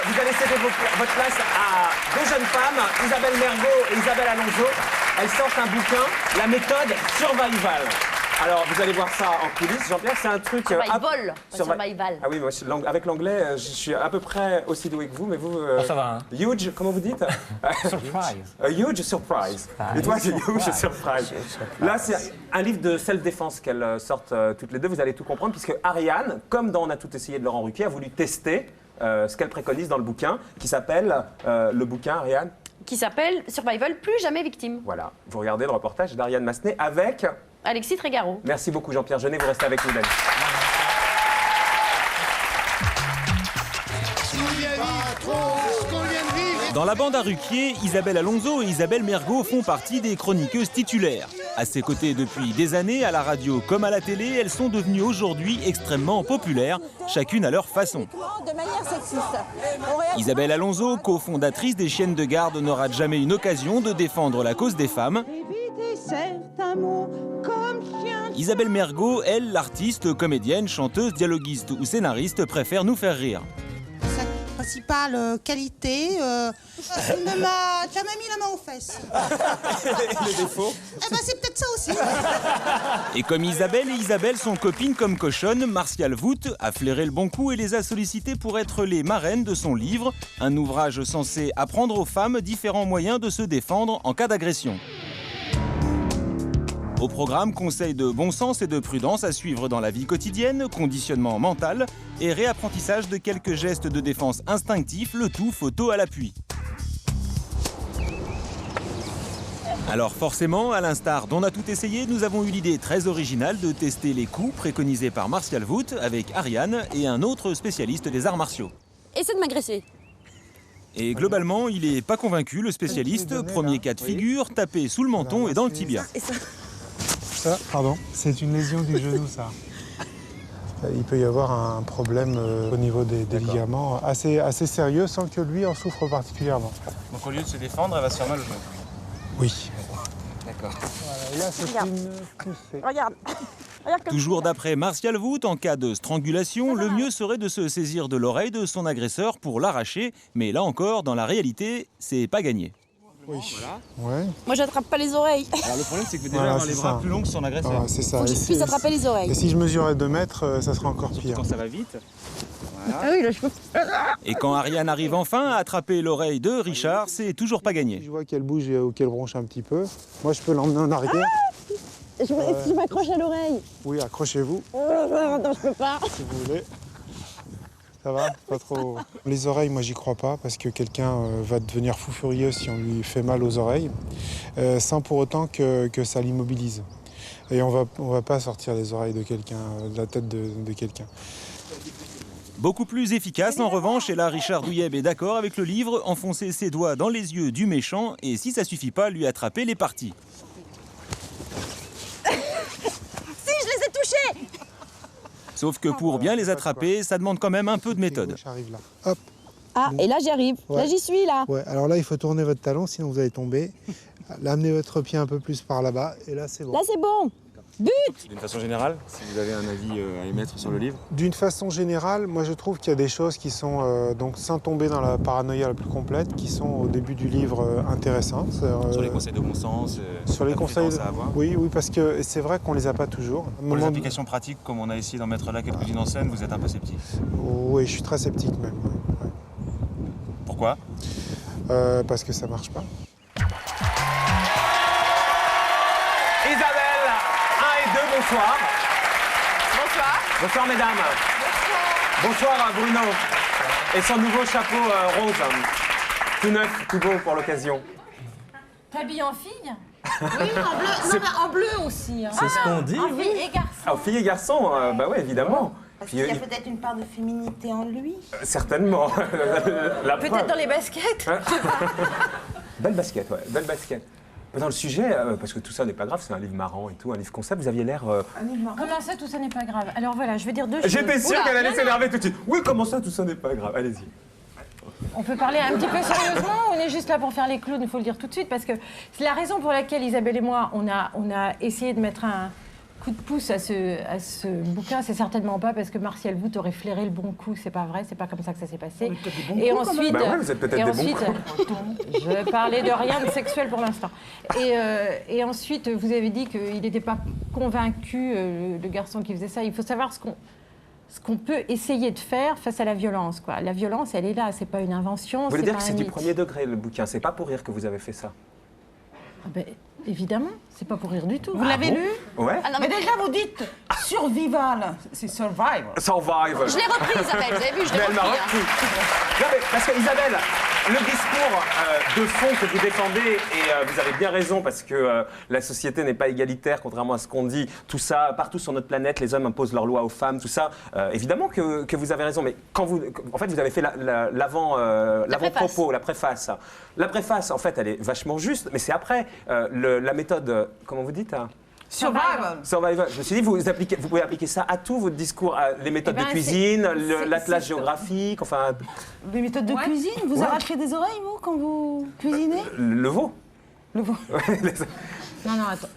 vous allez céder votre place à deux jeunes femmes, Isabelle Mergo et Isabelle Alonso. Elles sortent un bouquin, La méthode Survival. Alors, vous allez voir ça en coulisses. Jean-Pierre, c'est un truc... Survival. Ah oui, moi, avec l'anglais, je suis à peu près aussi doué que vous, mais vous... ça va, hein. Huge, comment vous dites? Surprise. A huge surprise. Et toi, c'est huge surprise. Là, c'est un livre de self-défense qu'elles sortent toutes les deux. Vous allez tout comprendre, puisque Ariane, comme dans On a tout essayé de Laurent Ruquier, a voulu tester ce qu'elle préconise dans le bouquin, qui s'appelle... le bouquin, Ariane? Qui s'appelle Survival, plus jamais victime. Voilà. Vous regardez le reportage d'Ariane Massenet avec... Alexis Trégaro. Merci beaucoup Jean-Pierre Jeunet, vous restez avec nous, Dan. Dans la bande à Ruquier, Isabelle Alonso et Isabelle Mergo font partie des chroniqueuses titulaires. À ses côtés depuis des années, à la radio comme à la télé, elles sont devenues aujourd'hui extrêmement populaires, chacune à leur façon. De manière sexiste. Isabelle Alonso, cofondatrice des Chiennes de Garde, n'aura jamais une occasion de défendre la cause des femmes. Isabelle Mergo, elle, l'artiste, comédienne, chanteuse, dialoguiste ou scénariste, préfère nous faire rire. Sa principale qualité, elle ne m'a jamais mis la main aux fesses. Les défauts? Eh ben c'est peut-être ça aussi. Et comme Isabelle et Isabelle sont copines comme cochonnes, Martial Vout a flairé le bon coup et les a sollicitées pour être les marraines de son livre, un ouvrage censé apprendre aux femmes différents moyens de se défendre en cas d'agression. Au programme, conseils de bon sens et de prudence à suivre dans la vie quotidienne, conditionnement mental et réapprentissage de quelques gestes de défense instinctifs, le tout photo à l'appui. Alors forcément, à l'instar d'On a tout essayé, nous avons eu l'idée très originale de tester les coups préconisés par Martial Vout avec Ariane et un autre spécialiste des arts martiaux. Essaie de m'agresser. Et globalement, il n'est pas convaincu, le spécialiste. Premier cas de figure, tapé sous le menton et dans le tibia. Ça, pardon, c'est une lésion du genou, ça. Il peut y avoir un problème au niveau des ligaments assez sérieux sans que lui en souffre particulièrement. Donc au lieu de se défendre, elle va se faire mal au genou. Oui. D'accord. Voilà, là, c'est une poussée. Regarde. Toujours d'après Martial Vout, en cas de strangulation, le mieux serait de se saisir de l'oreille de son agresseur pour l'arracher. Mais là encore, dans la réalité, c'est pas gagné. Oui. Voilà. Ouais. Moi, j'attrape pas les oreilles. Alors le problème, c'est que vous devez Voilà, avoir les c'est bras ça. plus longs que son agresseur. Voilà, c'est ça. Faut que je puisse attraper les oreilles. Et si je mesurais 2 mètres, ça serait encore pire. Quand ça va vite. Voilà. Ah oui, là, je peux... Et quand Ariane arrive enfin à attraper l'oreille de Richard, c'est toujours pas Si gagné. je vois qu'elle bouge ou qu'elle bronche un petit peu, moi je peux l'emmener en arrière. Si je m'accroche à l'oreille. Oui, accrochez-vous Non, je peux pas. si vous voulez. Ça va? Pas trop. Les oreilles, moi j'y crois pas parce que quelqu'un va devenir fou furieux si on lui fait mal aux oreilles, sans pour autant que ça l'immobilise. Et on va pas sortir les oreilles de quelqu'un, de la tête de quelqu'un. Beaucoup plus efficace en revanche, et là Richard Douyeb est d'accord avec le livre, enfoncer ses doigts dans les yeux du méchant et si ça suffit pas, lui attraper les parties. Si, je les ai touchés. Sauf que pour bien les attraper, ça demande quand même un peu de méthode. J'arrive là. Hop. Ah, et là, j'y arrive. Ouais. Là, j'y suis, là. Ouais, alors là, il faut tourner votre talon, sinon vous allez tomber. Là, amenez votre pied un peu plus par là-bas, et là, c'est bon. Là, c'est bon. D'une façon générale, si vous avez un avis à émettre sur le livre. D'une façon générale, moi je trouve qu'il y a des choses qui sont, donc sans tomber dans la paranoïa la plus complète, qui sont au début du livre intéressantes. Sur les conseils de bon sens, sur les la conseils, prudence à avoir. oui, parce que c'est vrai qu'on les a pas toujours. Pour les applications pratiques, comme on a essayé d'en mettre là quelques-unes en scène, vous êtes un peu sceptique. Oui, je suis très sceptique même. Ouais. Pourquoi? Parce que ça marche pas. Isabelle, 1 et 2, bonsoir. Bonsoir. Bonsoir mesdames. Bonsoir Bruno. Et son nouveau chapeau rose. Tout neuf, tout beau pour l'occasion. T'habilles en fille? Oui, en bleu. Non, mais en bleu aussi. Hein. C'est ce qu'on dit, En fille et garçon. Ah, filles et garçons, bah ouais, évidemment. Parce qu'il y a peut-être une part de féminité en lui. Certainement. La Peut-être preuve. dans les baskets. Belle basket, ouais, belle basket. Dans le sujet, parce que tout ça n'est pas grave, c'est un livre marrant et tout, un livre concept, vous aviez l'air... Comment ça, tout ça n'est pas grave? Alors voilà, je vais dire deux choses. J'étais sûr Oula, qu'elle allait non, s'énerver tout de suite. Oui, comment ça, tout ça n'est pas grave, allez-y. On peut parler un petit peu sérieusement, on est juste là pour faire les clowns, il faut le dire tout de suite, parce que c'est la raison pour laquelle Isabelle et moi, on a essayé de mettre coup de pouce à ce bouquin, c'est certainement pas parce que Martial Wood aurait flairé le bon coup. C'est pas vrai, c'est pas comme ça que ça s'est passé. Et ensuite, Bah ouais, vous êtes peut-être des bons je parlais de rien de sexuel pour l'instant. Et ensuite, vous avez dit qu'il n'était pas convaincu, le garçon qui faisait ça. Il faut savoir ce qu'on peut essayer de faire face à la violence, quoi. La violence, elle est là, c'est pas une invention. Vous voulez dire pas que un c'est du mythe. premier degré, le bouquin, c'est pas pour rire que vous avez fait ça? Ah ben, évidemment, c'est pas pour rire du tout. Vous l'avez lu? Ouais. Mais déjà, vous dites survival. C'est survival. Survive. Je l'ai repris, Isabelle, vous avez vu, je l'ai Mais elle m'a repris. hein. repris. Non, mais parce que Isabelle, le discours de fond que vous défendez, et vous avez bien raison, parce que la société n'est pas égalitaire, contrairement à ce qu'on dit, tout ça, partout sur notre planète, les hommes imposent leurs lois aux femmes, tout ça, évidemment que vous avez raison, mais quand en fait, vous avez fait l'avant-propos, la préface. La préface, en fait, elle est vachement juste, mais c'est après la méthode, comment vous dites, hein? Survival. Survival. Je me suis dit, vous pouvez appliquer ça à tout votre discours, les méthodes Eh ben, de cuisine, c'est l'atlas ça. géographique, enfin, Les méthodes de cuisine, vous arrachez des oreilles, vous, quand vous cuisinez? le veau. Le veau. Non, attends.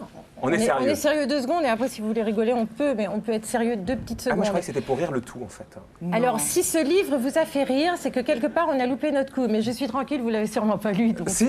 On est sérieux. On est sérieux 2 secondes et après, si vous voulez rigoler, on peut, mais on peut être sérieux 2 petites Ah, secondes. moi, je croyais que c'était pour rire le tout, en fait. Alors, si ce livre vous a fait rire, c'est que quelque part, on a loupé notre coup. Mais je suis tranquille, vous l'avez sûrement pas lu. Donc... Si.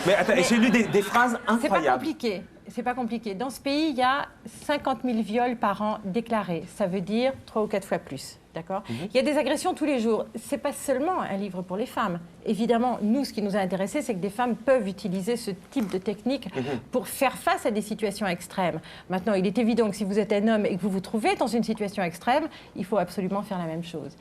Mais attends, j'ai lu des phrases C'est pas incroyables. compliqué. C'est pas compliqué. Dans ce pays, il y a 50 000 viols par an déclarés. Ça veut dire 3 ou 4 fois plus. D'accord ? Il y a des agressions tous les jours. C'est pas seulement un livre pour les femmes. Évidemment, nous, ce qui nous a intéressés, c'est que des femmes peuvent utiliser ce type de technique pour faire face à des situations extrêmes. Maintenant, il est évident que si vous êtes un homme et que vous vous trouvez dans une situation extrême, il faut absolument faire la même chose.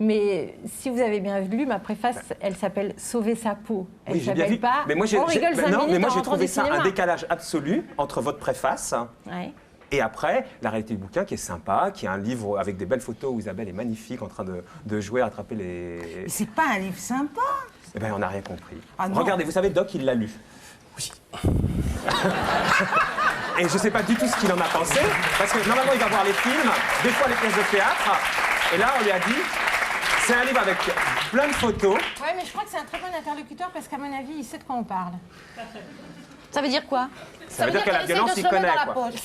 Mais si vous avez bien lu, ma préface, elle s'appelle « Sauver sa peau ». Elle Oui, j'ai bien s'appelle vu. pas Mais moi, « On rigole 5 minutes en j'ai rentrant trouvé du ça un cinéma ». décalage absolu entre votre préface Ouais. et après la réalité du bouquin qui est sympa, qui est un livre avec des belles photos où Isabelle est magnifique en train de jouer à attraper les... Mais c'est pas un livre sympa. Eh bien, on n'a rien compris. Ah non. Regardez, vous savez, Doc, il l'a lu. Oui. Et je ne sais pas du tout ce qu'il en a pensé, parce que normalement, il va voir les films, des fois les pièces de théâtre, et là, on lui a dit, c'est un livre avec plein de photos. Ouais, mais je crois que c'est un très bon interlocuteur parce qu'à mon avis, il sait de quoi on parle. Ça veut dire quoi? Ça veut dire que la qu'elle essaye violence, de il se le mettre connaît, dans la quoi. poche.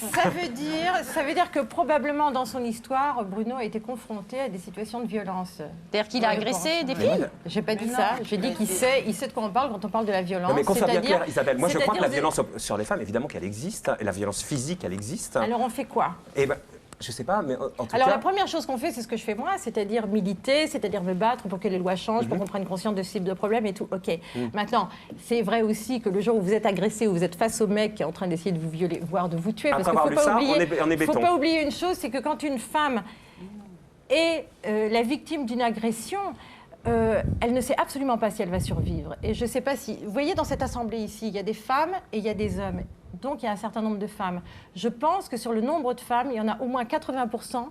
Ça veut dire que probablement dans son histoire, Bruno a été confronté à des situations de violence. C'est-à-dire qu'il a agressé des filles? J'ai pas dit ça. J'ai dit qu'il sait de quoi on parle quand on parle de la violence. Non, mais qu'on soit bien C'est-à-dire- clair, Isabelle, moi je crois que la c'est-à-dire violence sur les femmes, évidemment qu'elle existe, et la violence physique, elle existe. Alors on fait quoi? Et ben, je sais pas, mais en tout Alors cas... la première chose qu'on fait, c'est ce que je fais moi, c'est-à-dire militer, c'est-à-dire me battre pour que les lois changent, pour qu'on prenne conscience de ce type de problème et tout. Ok. Maintenant, c'est vrai aussi que le jour où vous êtes agressé, où vous êtes face au mec qui est en train d'essayer de vous violer, voire de vous tuer, Après parce qu'il avoir faut lu pas ça, oublier, on est béton. faut pas oublier une chose, c'est que quand une femme est la victime d'une agression, elle ne sait absolument pas si elle va survivre. Et je ne sais pas si... Vous voyez, dans cette assemblée ici, il y a des femmes et il y a des hommes. Donc, il y a un certain nombre de femmes. Je pense que sur le nombre de femmes, il y en a au moins 80%,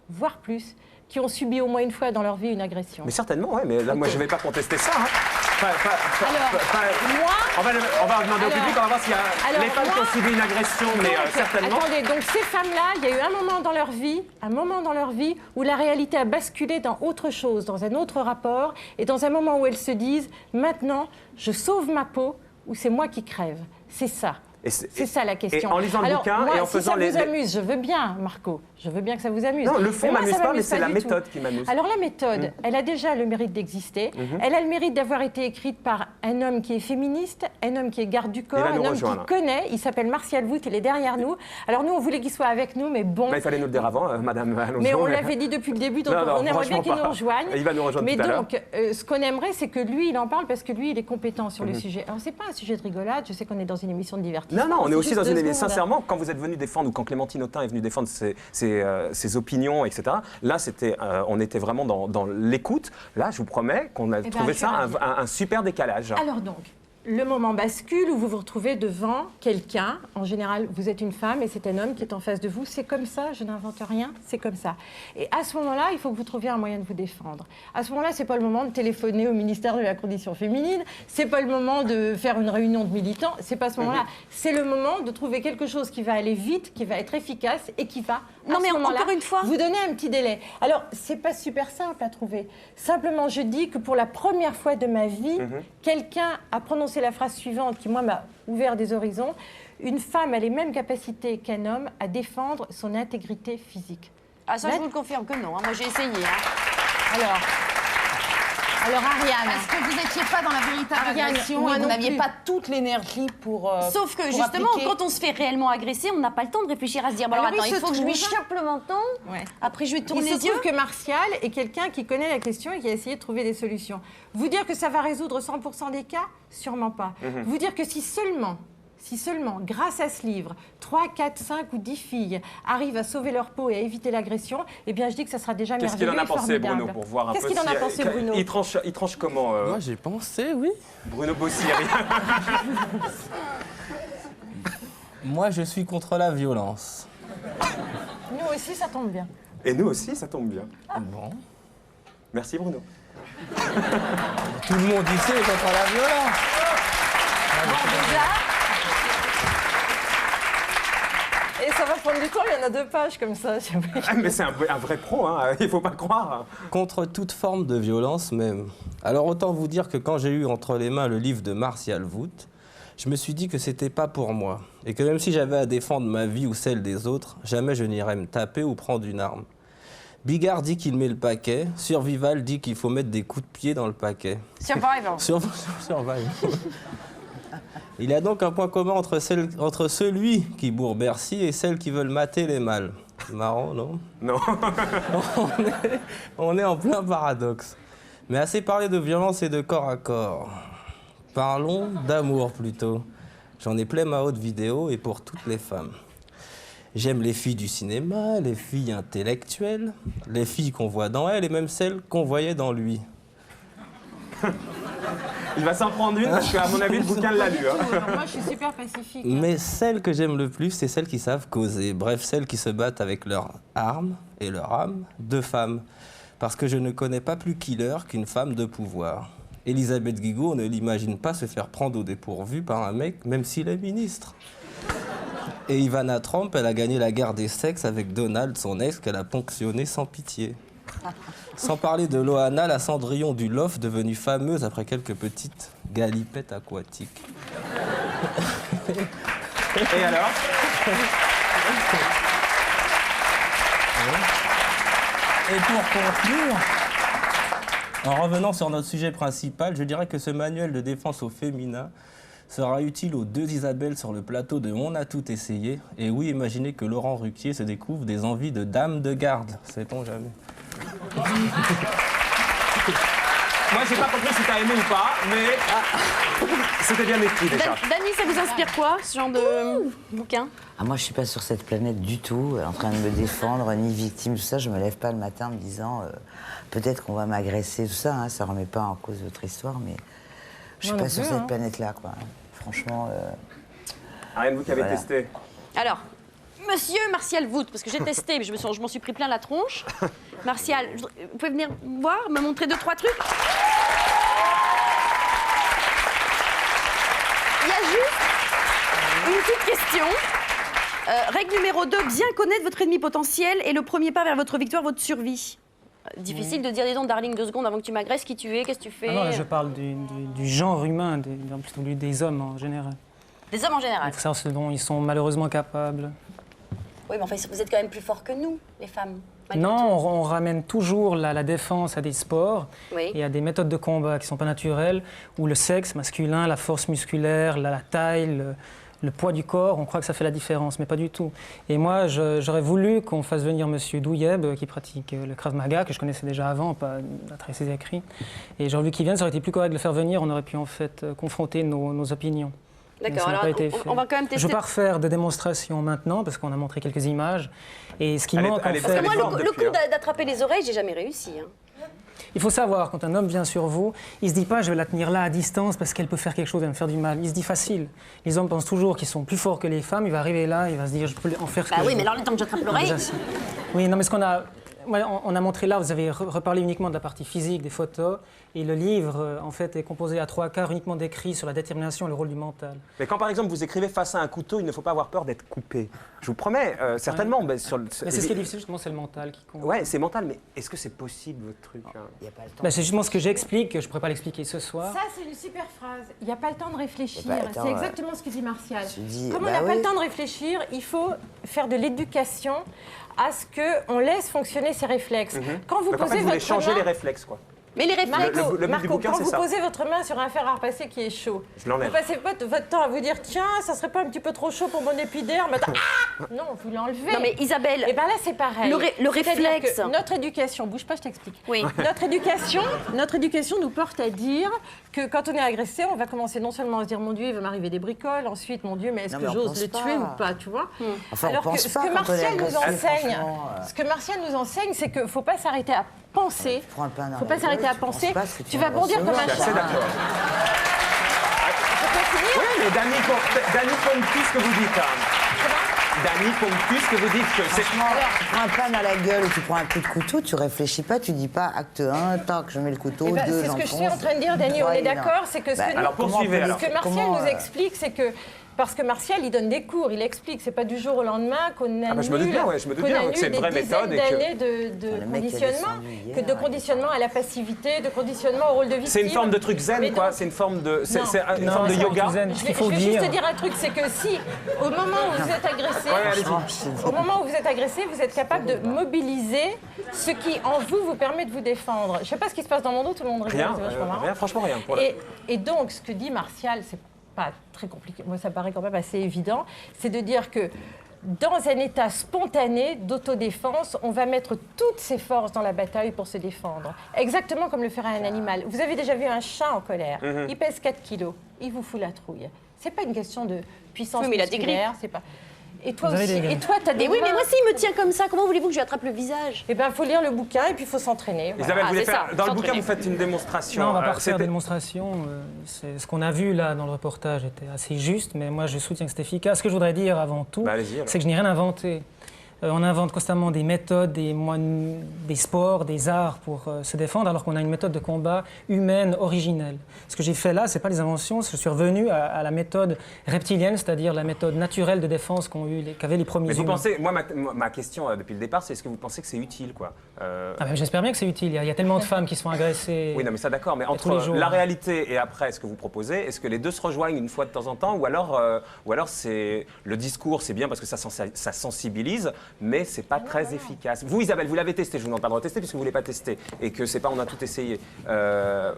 voire plus, qui ont subi au moins une fois dans leur vie une agression. Mais certainement, ouais, mais là, moi je vais pas contester ça. Hein. Moi... On va demander au public, on va voir s'il y a Alors, les femmes qui moi- ont subi une agression, mais Donc, certainement... Attendez, donc ces femmes-là, il y a eu un moment dans leur vie où la réalité a basculé dans autre chose, dans un autre rapport, et dans un moment où elles se disent, maintenant, je sauve ma peau ou c'est moi qui crève. C'est ça. C'est ça la question. Et en lisant le Alors, bouquin moi, et en si faisant ça les... vous amuse, je veux bien, Marco. Je veux bien que ça vous amuse. Non, le fond Mais moi, m'amuse ça pas, mais c'est la du tout. méthode qui m'amuse. Alors la méthode, elle a déjà le mérite d'exister. Elle a le mérite d'avoir été écrite par un homme qui est féministe, un homme qui est garde du corps, va un nous homme rejoindre. qui connaît. Il s'appelle Martial Wood, il est derrière nous. Alors nous, on voulait qu'il soit avec nous, mais bon... Bah, il fallait nous le dire avant, madame Alonso. Mais on l'avait dit depuis le début, donc Non, on aimerait bien franchement qu'il pas. nous rejoigne. Il va nous rejoindre Mais tout à l'heure. donc, ce qu'on aimerait, c'est que lui, il en parle parce que lui, il est compétent sur le sujet. Alors, c'est pas un sujet de rigolade, je sais qu'on est dans une émission de divertissement. Non, on est c'est aussi juste dans une 2 émission. secondes. Sincèrement, quand vous êtes venu défendre, ou quand Clémentine Autain est venue défendre ses opinions, etc., là, on était vraiment dans l'écoute. Là, je vous promets qu'on a ben, trouvé je suis ça ravie. un super décalage. Alors donc, le moment bascule où vous vous retrouvez devant quelqu'un. En général, vous êtes une femme et c'est un homme qui est en face de vous. C'est comme ça, je n'invente rien, c'est comme ça. Et à ce moment-là, il faut que vous trouviez un moyen de vous défendre. À ce moment-là, c'est pas le moment de téléphoner au ministère de la Condition féminine, c'est pas le moment de faire une réunion de militants, c'est pas ce moment-là. C'est le moment de trouver quelque chose qui va aller vite, qui va être efficace et qui va, Non, à mais ce moment-là, encore une fois- vous donner un petit délai. Alors, c'est pas super simple à trouver. Simplement, je dis que pour la première fois de ma vie, quelqu'un a prononcé la phrase suivante qui, moi, m'a ouvert des horizons. une femme a les mêmes capacités qu'un homme à défendre son intégrité physique. Ah, ça, je vous le confirme que non. Hein. Moi, j'ai essayé. Hein. Alors Ariane, Est-ce que vous n'étiez pas dans la véritable Ariane, agression moi et vous non n'aviez plus. pas toute l'énergie pour. Sauf que pour justement, appliquer. quand on se fait réellement agresser, on n'a pas le temps de réfléchir à se dire bon, Alors, alors, attends, il il se faut que je lui trouve- chope le menton, Ouais. après je lui tourne il se les yeux. trouve que Martial est quelqu'un qui connaît la question et qui a essayé de trouver des solutions. Vous dire que ça va résoudre 100% des cas? Sûrement pas. Vous dire que si seulement, grâce à ce livre, 3, 4, 5 ou 10 filles arrivent à sauver leur peau et à éviter l'agression, eh bien je dis que ça sera déjà Qu'est-ce qu'il merveilleux en a et pensé, formidable. Bruno, pour voir un peu Qu'est-ce qu'il en a pensé, Bruno? Il tranche comment Moi, j'ai pensé, oui. Bruno Bossiri. Moi, je suis contre la violence. Nous aussi, ça tombe bien. Et nous aussi, ça tombe bien. Bon. Merci, Bruno. Tout le monde ici est contre la violence. Et ça va prendre du temps, il y en a 2 pages comme ça. Ah, mais c'est un vrai pro, hein. Il faut pas le croire. Contre toute forme de violence même. Alors autant vous dire que quand j'ai eu entre les mains le livre de Martial Vout, je me suis dit que c'était pas pour moi. Et que même si j'avais à défendre ma vie ou celle des autres, jamais je n'irais me taper ou prendre une arme. Bigard dit qu'il met le paquet, Survival dit qu'il faut mettre des coups de pied dans le paquet. Survivor. Survival. Il y a donc un point commun entre celui qui bourre Bercy et celles qui veulent mater les mâles. Marrant, non? Non. On est en plein paradoxe. Mais assez parlé de violence et de corps à corps. Parlons d'amour plutôt. J'en ai plein ma haute vidéo et pour toutes les femmes. J'aime les filles du cinéma, les filles intellectuelles, les filles qu'on voit dans elles et même celles qu'on voyait dans lui. Il va s'en prendre une parce qu'à mon avis, le bouquin l'a lu. Hein. Moi, je suis super pacifique. Mais celles que j'aime le plus, c'est celles qui savent causer. Bref, celles qui se battent avec leurs armes et leur âme de femmes. Parce que je ne connais pas plus killer qu'une femme de pouvoir. Elisabeth Guigou, on ne l'imagine pas se faire prendre au dépourvu par un mec, même s'il est ministre. Et Ivana Trump, elle a gagné la guerre des sexes avec Donald, son ex, qu'elle a ponctionné sans pitié. Sans parler de Loana, la Cendrillon du Loft, devenue fameuse après quelques petites galipettes aquatiques. Et alors? Et pour conclure, en revenant sur notre sujet principal, je dirais que ce manuel de défense au féminin sera utile aux 2 Isabelle sur le plateau de On a tout essayé. Et oui, imaginez que Laurent Ruquier se découvre des envies de dame de garde. Sait-on jamais? Moi, j'ai pas compris si t'as aimé ou pas, mais c'était bien écrit déjà. Dany, ça vous inspire quoi, ce genre de bouquin? Ah, moi, je suis pas sur cette planète du tout, en train de me défendre, ni victime, tout ça. Je me lève pas le matin en me disant peut-être qu'on va m'agresser, tout ça. Hein, ça remet pas en cause votre histoire, mais je suis Moi pas non sur plus, cette hein. planète-là, quoi. Franchement. Ariane, vous qui avez Voilà. testé. Alors, monsieur Martial Vout, parce que j'ai testé, mais je m'en suis pris plein la tronche. Martial, vous pouvez venir voir, me montrer 2-3 trucs? Il y a juste une petite question. Règle numéro 2, bien connaître votre ennemi potentiel et le premier pas vers votre victoire, votre survie. Difficile de dire, dis donc, darling, 2 secondes avant que tu m'agresses, qui tu es, qu'est-ce que tu fais? Ah non, là, je parle du genre humain, plutôt des hommes en général. Des hommes en général. Il faut savoir ce dont ils sont malheureusement capables. Oui, mais enfin, vous êtes quand même plus forts que nous, les femmes. malgré Non, tout. on ramène toujours la défense à des sports Oui. et à des méthodes de combat qui ne sont pas naturelles, où le sexe masculin, la force musculaire, la taille, le poids du corps, on croit que ça fait la différence, mais pas du tout. Et moi, j'aurais voulu qu'on fasse venir M. Douyeb, qui pratique le Krav Maga, que je connaissais déjà avant, pas à travers ses écrits. Et j'aurais voulu qu'il vienne, ça aurait été plus correct de le faire venir, on aurait pu en fait confronter nos opinions. Mais D'accord, ça n'a alors pas été fait. on va quand même tester. Je ne veux pas refaire de démonstration maintenant, parce qu'on a montré quelques images. Et ce qui Elle est- manque, elle en est- fait... Parce que moi, forte le depuis, coup d'attraper les oreilles, j'ai jamais réussi. Hein. Il faut savoir, quand un homme vient sur vous, il ne se dit pas « je vais la tenir là à distance parce qu'elle peut faire quelque chose, elle va me faire du mal ». Il se dit facile. Les hommes pensent toujours qu'ils sont plus forts que les femmes. Il va arriver là, il va se dire « je peux en faire ce Bah que oui, je mais veux ». alors le temps que j'attrape l'oreille. Déjà, si. Oui, non, mais ce qu'on a... on a montré là, vous avez reparlé uniquement de la partie physique, des photos, et le livre, en fait, est composé à 3/4 uniquement d'écrits sur la détermination et le rôle du mental. Mais quand, par exemple, vous écrivez face à un couteau, il ne faut pas avoir peur d'être coupé. Je vous promets, certainement. Ouais. Mais Mais c'est ce qui est difficile, justement, c'est le mental qui compte. Ouais, c'est mental, mais est-ce que c'est possible, votre truc Il n'y a pas le temps. C'est justement ce que j'explique, je ne pourrais pas l'expliquer ce soir. Ça, c'est une super phrase. Il n'y a pas le temps de réfléchir. Il y a pas le temps, C'est exactement ce que dit Martial. dis, Comme on bah n'a pas oui. le temps de réfléchir, il faut faire de l'éducation à ce qu'on laisse fonctionner ses réflexes. Quand vous Donc, en fait, posez vous voulez votre changer main... les réflexes, quoi. Mais les réflexes. Marco, Le but du Marco, bouquin, quand c'est vous ça. posez votre main sur un fer à repasser qui est chaud, Je l'enlève. vous passez pas votre temps à vous dire tiens, ça serait pas un petit peu trop chaud pour mon épiderme. Non, vous l'enlevez. Non mais Isabelle, Et bien là, c'est pareil. Le C'est-à-dire réflexe. que notre éducation, bouge pas, je t'explique. Oui. Notre éducation nous porte à dire que quand on est agressé, on va commencer non seulement à se dire mon Dieu, il va m'arriver des bricoles, ensuite mon Dieu, mais est-ce Non, que mais on j'ose pense le pas. tuer ou pas, tu vois Enfin, on Alors que pense ce pas que quand on est Martial nous agressif, enseigne, franchement, ce que Martial nous enseigne, c'est qu'il faut pas s'arrêter à penser. Prends le pain dans Faut la pas s'arrêter gueule, à tu penses penser. pas ce que Tu vas vas bondir comme un recevoir. Je suis assez chat. d'accord. Je peux finir Oui, mais Dany ponctue ce que vous dites. Dany ponctue ce que vous dites. Franchement, tu prends un pain dans la gueule ou tu prends un coup de couteau, tu réfléchis pas, tu dis pas acte 1, tac, je mets le couteau, Eh ben, 2, c'est ce que je suis en j'enfonce, train de dire, Dany, on 3, est évident. d'accord, c'est que ce que alors, poursuivez, alors. Ce que Martial nous explique, c'est que parce que Martial, il donne des cours, il explique, c'est pas du jour au lendemain qu'on annule, je me doute bien, ouais, je me doute bien, que c'est une vraie méthode et que- d'années de Le mec qui avait conditionnement, son hier, de conditionnement à la passivité, de conditionnement au rôle de victime. C'est une forme de truc zen, Mais quoi. donc- C'est une forme de, Non. une forme de c'est yoga. pas zen. Je Ce vais, qu'il faut je vais juste dire, te dire un truc, c'est que si, au moment où vous êtes agressé, au moment où vous êtes agressé, vous êtes capable de mobiliser ce qui, en vous, vous permet de vous défendre. Je sais pas ce qui se passe dans mon dos, tout le monde rigole, Rien, c'est vachement marrant. rien, franchement rien. Pour Et donc, ce que dit Martial, c'est pas très compliqué, moi ça me paraît quand même assez évident, c'est de dire que dans un état spontané d'autodéfense, on va mettre toutes ses forces dans la bataille pour se défendre. Exactement comme le ferait un animal. Vous avez déjà vu un chat en colère, il pèse 4 kilos, il vous fout la trouille. C'est pas une question de puissance Oui, mais il a des musculaire, c'est pas... Et toi Vous avez aussi, des griffes. et toi t'as des mais oui, mais mains. moi s'il me tient comme ça, comment voulez-vous que je lui attrape le visage? Eh bien, il faut lire le bouquin et puis il faut s'entraîner. Voilà. Isabelle, vous voulez c'est faire, ça, dans le bouquin, s'entraîner. vous faites une démonstration. non, on va pas refaire c'était- des démonstrations. Ce qu'on a vu là dans le reportage était assez juste, mais moi je soutiens que c'est efficace. Ce que je voudrais dire avant tout, Bah, allez-y, alors. c'est que je n'ai rien inventé. On invente constamment des méthodes, des sports, des arts pour se défendre, alors qu'on a une méthode de combat humaine originelle. Ce que j'ai fait là, c'est pas les inventions, je suis revenu à la méthode reptilienne, c'est-à-dire la méthode naturelle de défense qu'avaient les premiers Mais vous humains. pensez, moi, ma question depuis le départ, c'est est-ce que vous pensez que c'est utile, quoi Ah ben, j'espère bien que c'est utile. Il y a tellement de femmes qui se font agresser. Oui, non, mais ça d'accord, mais tous les entre jours. la réalité et après ce que vous proposez, est-ce que les deux se rejoignent une fois de temps en temps, ou alors c'est le discours, c'est bien parce que ça sensibilise, mais c'est pas très efficace. Vous, Isabelle, vous l'avez testé, je vous demande pas de retester puisque vous voulez pas tester et que c'est pas on a tout essayé,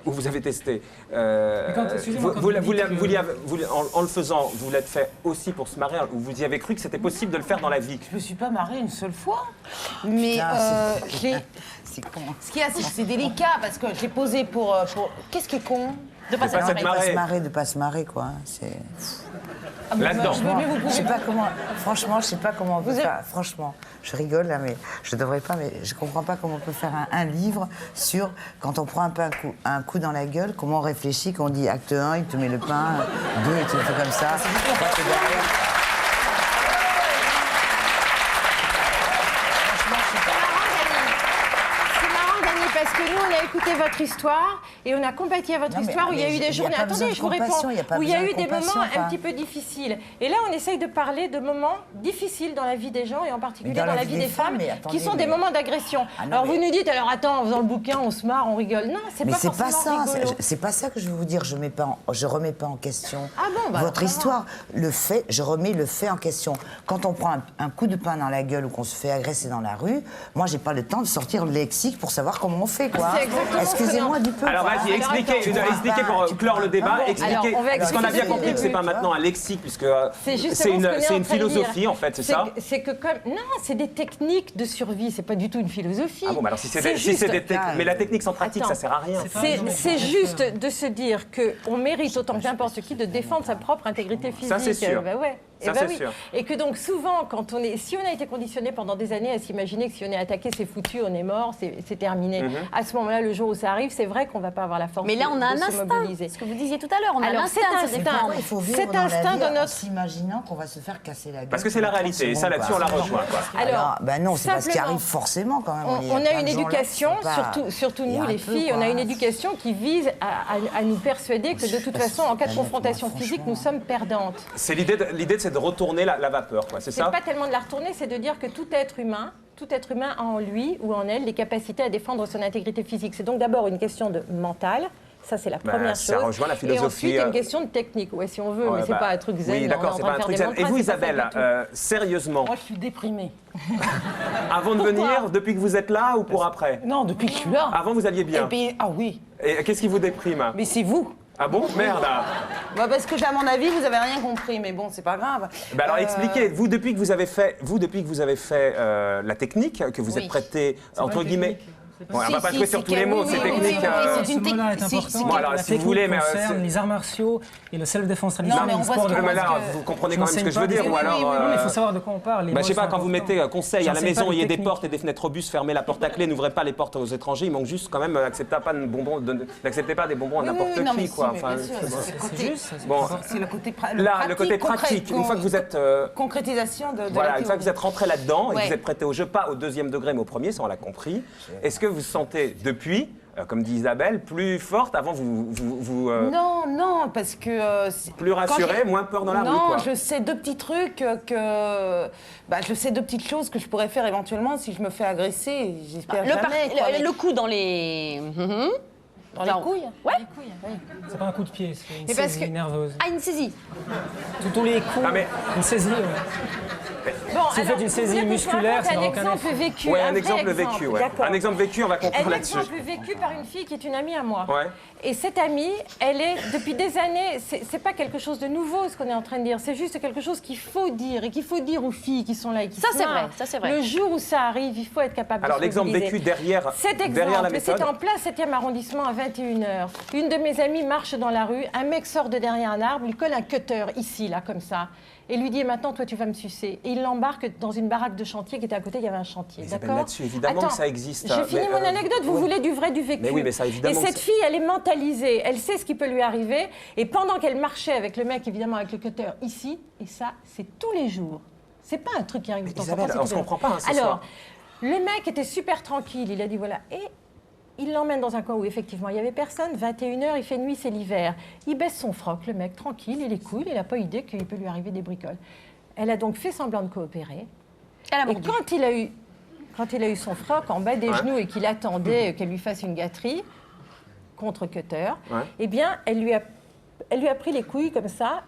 ou vous avez testé. excusez-moi, quand vous dites En le faisant, vous l'êtes fait aussi pour se marrer, ou vous y avez cru que c'était possible de le faire dans la vie? Je me suis pas marrée une seule fois. Mais C'est con. ce qu'il y a, c'est que c'est délicat parce que je l'ai posé pour... Qu'est-ce qui est con? De pas pas s'être s'être marrée. marrée. De pas se marrer, quoi. C'est... Là-dedans. Je sais pas comment. Franchement, je sais pas comment on peut faire. Franchement, je rigole là, mais je devrais pas. Mais je comprends pas comment on peut faire un livre sur quand on prend un coup dans la gueule, comment on réfléchit, qu'on dit acte 1, il te met le pain, 2, il te le fait comme ça. Toi, t'es derrière. C'est marrant, Dany, parce que nous, on a écouté votre histoire et on a compati à votre Non, mais- histoire où il y a mais eu des il y a journées. pas besoin Attendez, de je vous réponds. compassion, il y a pas Où il y a besoin eu de des compassion, moments un quoi. petit peu difficiles. Et là, on essaye de parler de moments difficiles dans la vie des gens et en particulier Mais dans la vie des femmes, mais qui attendez, sont des mais- moments d'agression. Ah non, Alors mais- vous nous dites, alors attends, en faisant le bouquin, on se marre, on rigole. Non, c'est Mais pas c'est pas forcément ça, rigolo. c'est pas ça que je veux vous dire. Je remets pas en question Ah bon, bah votre alors, histoire. Le fait, je remets le fait en question. Quand on prend un coup de pain dans la gueule ou qu'on se fait agresser dans la rue, moi j'ai pas le temps de sortir le lexique pour savoir comment on fait, quoi. C'est exactement ce que Excusez-moi du peu. Alors quoi. vas-y, expliquez pour clore le débat, expliquez. Alors, on va Parce qu'on a bien expliquer compris que c'est depuis pas le début, maintenant un lexique, puisque C'est justement c'est ce qu'on est en une train de philosophie dire. en fait, c'est ça? C'est que comme non, c'est des techniques de survie. C'est pas du tout une philosophie. Ah bon, bah alors si c'est juste- mais la technique sans pratique, Attends. ça sert à rien. C'est juste de se dire qu'on mérite autant que n'importe qui de défendre sa propre intégrité physique. Ça, c'est sûr. Bah ouais. Ça, c'est sûr. Et que donc souvent, si on a été conditionné pendant des années à s'imaginer que si on est attaqué, c'est foutu, on est mort, c'est terminé. À ce moment-là, le jour où ça arrive, c'est vrai qu'on ne va pas avoir la force Mais là, on a un se instinct. mobiliser. Ce que vous disiez tout à l'heure, on a un instinct. Il faut vivre dans la vie en s'imaginant qu'on va se faire casser la gueule. Parce que c'est la réalité, et ça là-dessus on la rejoint. Alors, non, c'est pas ce qui arrive forcément quand même. On a une éducation, surtout nous les filles, on a une éducation qui vise à nous persuader que de toute façon, en cas de confrontation physique, nous sommes perdantes. C'est l'idée, c'est de retourner la vapeur, quoi. C'est ça? C'est pas tellement de la retourner, c'est de dire que tout être humain a en lui ou en elle les capacités à défendre son intégrité physique. C'est donc d'abord une question de mental. Ça, c'est la première chose. Ça rejoint la philosophie. Et ensuite, une question de technique, si on veut, mais c'est pas un truc zen. Oui, d'accord, c'est pas un truc zen. Et vous, Isabelle, sérieusement? Moi, je suis déprimée. Avant de venir, depuis que vous êtes là ou pour après? Non, depuis que je suis là. Avant, vous alliez bien? Ah oui. Et qu'est-ce qui vous déprime? Mais c'est vous. Ah bon? Merde. Parce que, à mon avis, vous avez rien compris, mais bon, c'est pas grave. Alors expliquez, vous depuis que vous avez fait, la technique, que vous êtes prêté entre guillemets. On va pas jouer sur tous les mots, c'est technique. Ce mot-là est important. Bon, alors, la si vous technique voulez, mais concerne les arts martiaux et le self-défense traditionnel. Non, mais sport de mais là, vous comprenez quand même ce que je veux dire, ou alors. Non, mais il faut savoir de quoi on parle. Je sais pas, quand vous mettez conseil à la maison, il y a des portes et des fenêtres robustes, fermez la porte à clé, n'ouvrez pas les portes aux étrangers. Il manque juste quand même, n'acceptez pas des bonbons à n'importe qui, quoi. Enfin, c'est juste. Bon, c'est le côté le côté pratique. Une fois que vous êtes concrétisation de voilà, une fois que vous êtes rentré là-dedans et que vous êtes prêté au jeu, pas au deuxième degré, mais au premier, ça on l'a compris. Est-ce que vous sentez depuis, comme dit Isabelle, plus forte? Avant, Non, parce que... plus rassurée, moins peur dans la rue, quoi. Non, je sais deux petits trucs je sais deux petites choses que je pourrais faire éventuellement si je me fais agresser. J'espère jamais. Le coup dans les... Dans les couilles? Ouais. C'est pas un coup de pied, c'est une saisie nerveuse. Ah, une saisie. Tous les coups, une saisie, Bon, si vous faites une saisie musculaire, ça n'a aucun effet. Vécu. Oui, un exemple vécu. Un exemple vécu, on va conclure là-dessus. Un exemple vécu par une fille qui est une amie à moi. Ouais. Et cette amie, elle est, depuis des années, c'est pas quelque chose de nouveau ce qu'on est en train de dire, c'est juste quelque chose qu'il faut dire et qu'il faut dire aux filles qui sont là et qui ça c'est vrai. Le jour où ça arrive, il faut être capable Alors, de se l'exemple vécu derrière la méthode. C'est en plein 7e arrondissement à 21h. Une de mes amies marche dans la rue, un mec sort de derrière un arbre, il colle un cutter ici, là, comme ça. Et lui dit, maintenant, toi, tu vas me sucer. Et il l'embarque dans une baraque de chantier qui était à côté, il y avait un chantier. D'accord ? Là-dessus, évidemment que ça existe. J'ai fini mon anecdote, vous voulez du vrai, du vécu. Mais oui, mais ça, évidemment. Et cette fille, elle est mentalisée, elle sait ce qui peut lui arriver. Et pendant qu'elle marchait avec le mec, évidemment, avec le cutter ici, et ça, c'est tous les jours. C'est pas un truc qui arrive de temps en temps. Isabelle, on se comprend pas, ce Alors, soir. le mec était super tranquille, il a dit, voilà, et... il l'emmène dans un coin où effectivement il n'y avait personne, 21h, il fait nuit, c'est l'hiver. Il baisse son froc, le mec, tranquille, il est cool, il n'a pas idée qu'il peut lui arriver des bricoles. Elle a donc fait semblant de coopérer. Et quand il a eu son froc en bas des genoux et qu'il attendait qu'elle lui fasse une gâterie contre cutter, eh bien, elle lui a pris les couilles comme ça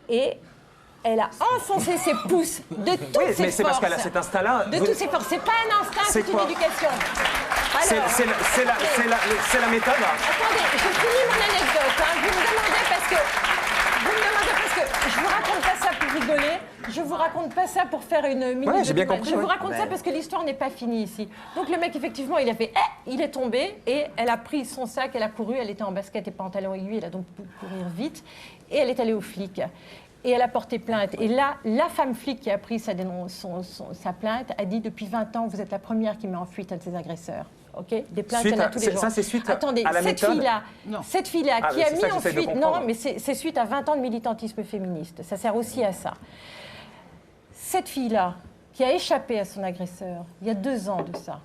et elle a enfoncé ses pouces de toutes ses forces. Mais c'est parce qu'elle a cet instinct-là. De toutes ses forces. C'est pas un instinct, c'est une éducation. C'est la méthode. Attendez, je finis mon anecdote. Vous me demandez parce que je vous raconte pas ça pour rigoler. Je vous raconte pas ça pour faire une minute j'ai bien compris. Je vous raconte ça parce que l'histoire n'est pas finie ici. Donc le mec, effectivement, il a fait il est tombé et elle a pris son sac, elle a couru, elle était en basket et pantalon aiguille, elle a donc pu courir vite et elle est allée au flic. Et elle a porté plainte. Et là, la femme flic qui a pris sa plainte a dit depuis 20 ans, vous êtes la première qui met en fuite un de ses agresseurs. Okay, des plaintes, il y en a tous les jours. Ça, c'est suite Attendez, à la méthode. Cette fille-là qui a mis en fuite... Non, mais c'est suite à 20 ans de militantisme féministe. Ça sert aussi à ça. Cette fille-là, qui a échappé à son agresseur, il y a 2 ans de ça,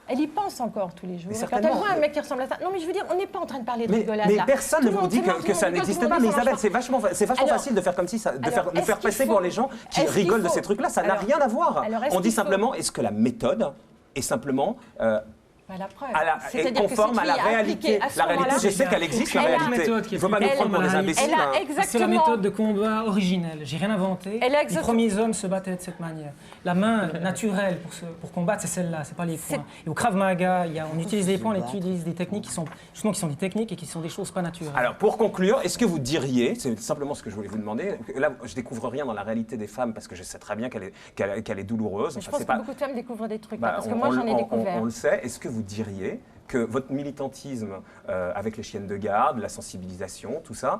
elle y pense encore tous les jours. Quand elle voit un mec qui ressemble à ça... Non, mais je veux dire, on n'est pas en train de parler de rigolade. Mais personne ne vous dit que ça n'existe pas. Mais Isabelle, c'est vachement facile de faire comme si, de faire passer pour les gens qui rigolent de ces trucs-là. Ça n'a rien à voir. On dit simplement, est-ce que la méthode est simplement... la preuve. Est conforme à la réalité. La réalité, je sais qu'elle existe, la réalité. Il ne faut pas nous prendre pour des imbéciles. C'est la méthode de combat originelle. J'ai rien inventé. Les premiers hommes se battaient de cette manière. La main naturelle pour combattre, c'est celle-là, c'est pas les poings. Et au Krav Maga, on utilise les poings, on utilise des techniques qui sont des techniques et qui sont des choses pas naturelles. Alors, pour conclure, est-ce que vous diriez, c'est simplement ce que je voulais vous demander, là, je découvre rien dans la réalité des femmes parce que je sais très bien qu'elle est douloureuse. Je pense que beaucoup de femmes découvrent des trucs, parce que moi, j'en ai découvert. On le sait. Est-ce que vous diriez que votre militantisme avec les chiennes de garde, la sensibilisation, tout ça,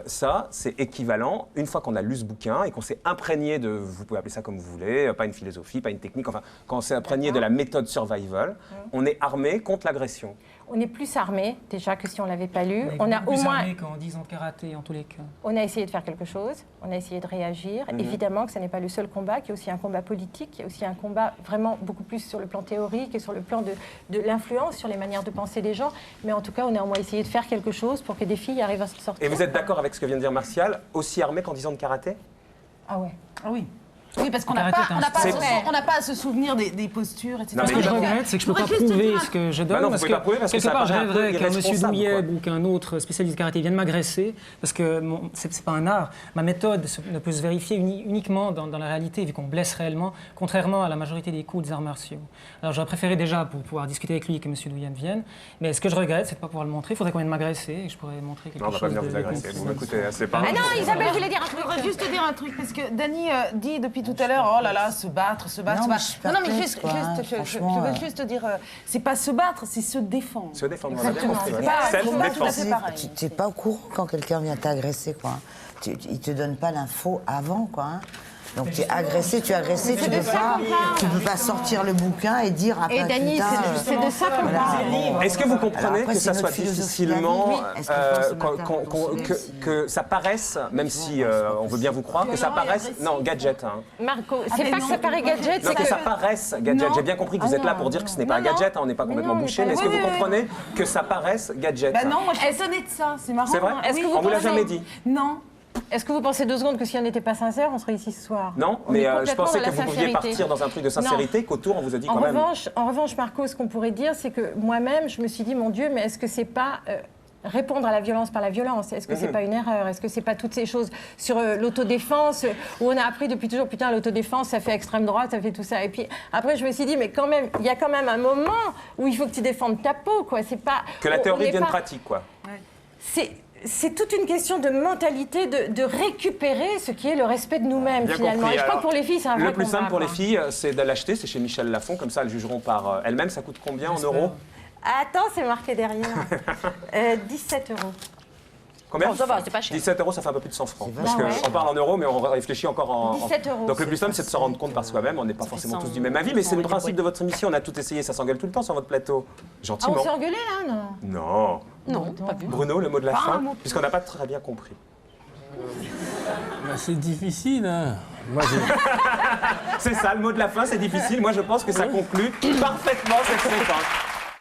ça, c'est équivalent, une fois qu'on a lu ce bouquin et qu'on s'est imprégné de, vous pouvez appeler ça comme vous voulez, pas une philosophie, pas une technique, enfin, quand on s'est imprégné de la méthode survival, on est armé contre l'agression. On est plus armé déjà que si on l'avait pas lu. On a au moins armé qu'en 10 ans de karaté en tous les cas. On a essayé de faire quelque chose, on a essayé de réagir. Évidemment que ce n'est pas le seul combat, qu'il y a aussi un combat politique, il y a aussi un combat vraiment beaucoup plus sur le plan théorique et sur le plan de l'influence sur les manières de penser des gens. Mais en tout cas, on a au moins essayé de faire quelque chose pour que des filles arrivent à se sortir. Et vous êtes d'accord avec ce que vient de dire Martial, aussi armé qu'en 10 ans de karaté? Ah ouais. Ah oui. Oui, parce qu'on n'a pas à se souvenir des postures, etc. Ce que je regrette, c'est que je ne peux pas prouver ce que je donne. Non, parce que quelque part, je rêverais qu'un monsieur Douillet ou qu'un autre spécialiste de karaté vienne m'agresser, parce que ce n'est pas un art. Ma méthode ne peut se vérifier uniquement dans la réalité, vu qu'on blesse réellement, contrairement à la majorité des coups des arts martiaux. Alors j'aurais préféré déjà, pour pouvoir discuter avec lui, que monsieur Douillet vienne. Mais ce que je regrette, c'est de ne pas pouvoir le montrer. Il faudrait qu'on vienne m'agresser et je pourrais montrer quelque chose. Non, on ne va pas venir vous agresser. Vous m'écoutez, c'est pas. Ah non, Isabelle voulait dire un truc. Je voudrais juste te dire un truc, parce que Dany dit depuis tout à l'heure, oh là là, se battre. Non, mais juste, je veux juste te dire, c'est pas se battre, c'est se défendre. Se défendre, on a bien compris. Tu n'es pas au courant quand quelqu'un vient t'agresser, quoi. Il te donne pas l'info avant, quoi. Donc tu es agressé, tu ne peux pas sortir le bouquin et dire après. Et Dany, c'est de ça qu'on parle. Est-ce que vous comprenez que ça soit difficilement, que ça paraisse, même si on veut bien vous croire, que ça paraisse, non, gadget. Marco, c'est pas que ça paraît gadget, c'est que ça paraisse gadget. J'ai bien compris que vous êtes là pour dire que ce n'est pas un gadget, on n'est pas complètement bouché, mais est-ce que vous comprenez que ça paraisse gadget? Bah non, moi je suis étonnée de ça, c'est marrant. C'est vrai? On vous l'a jamais dit? Non. Est-ce que vous pensez 2 secondes que si on n'était pas sincère, on serait ici ce soir? Non, mais je pensais que vous pouviez partir dans un truc de sincérité, qu'autour on vous a dit quand même. En revanche, Marco, ce qu'on pourrait dire, c'est que moi-même, je me suis dit, mon Dieu, mais est-ce que c'est pas répondre à la violence par la violence? Est-ce que c'est pas une erreur? Est-ce que c'est pas toutes ces choses sur l'autodéfense où on a appris depuis toujours, putain, l'autodéfense, ça fait extrême droite, ça fait tout ça. Et puis après, je me suis dit, mais quand même, il y a quand même un moment où il faut que tu défendes ta peau, quoi. C'est pas que la théorie devienne pratique, quoi. C'est toute une question de mentalité, de récupérer ce qui est le respect de nous-mêmes, finalement. Et je crois que pour les filles, c'est un vrai Le plus combat, simple pour les filles, c'est de l'acheter, c'est chez Michel Lafon, comme ça elles jugeront par elles-mêmes. Ça coûte combien en euros? Attends, c'est marqué derrière. 17 €. Combien? Bon, ça va, c'est pas cher. 17 €, ça fait un peu plus de 100 francs. Parce qu'on parle en euros, mais on réfléchit encore en... 17 €. Donc le plus simple, c'est de se rendre compte par soi-même. On n'est pas forcément tous du même avis, mais c'est le principe de votre émission. On a tout essayé, ça s'engueule tout le temps sur votre plateau. Gentiment. Ah, on s'est engueulé, là, non? Non. Non, pas vu. Bruno, le mot de la fin, puisqu'on n'a pas très bien compris. C'est difficile, hein. C'est ça, le mot de la fin, c'est difficile. Moi, je pense que ça conclut parfaitement cette séquence.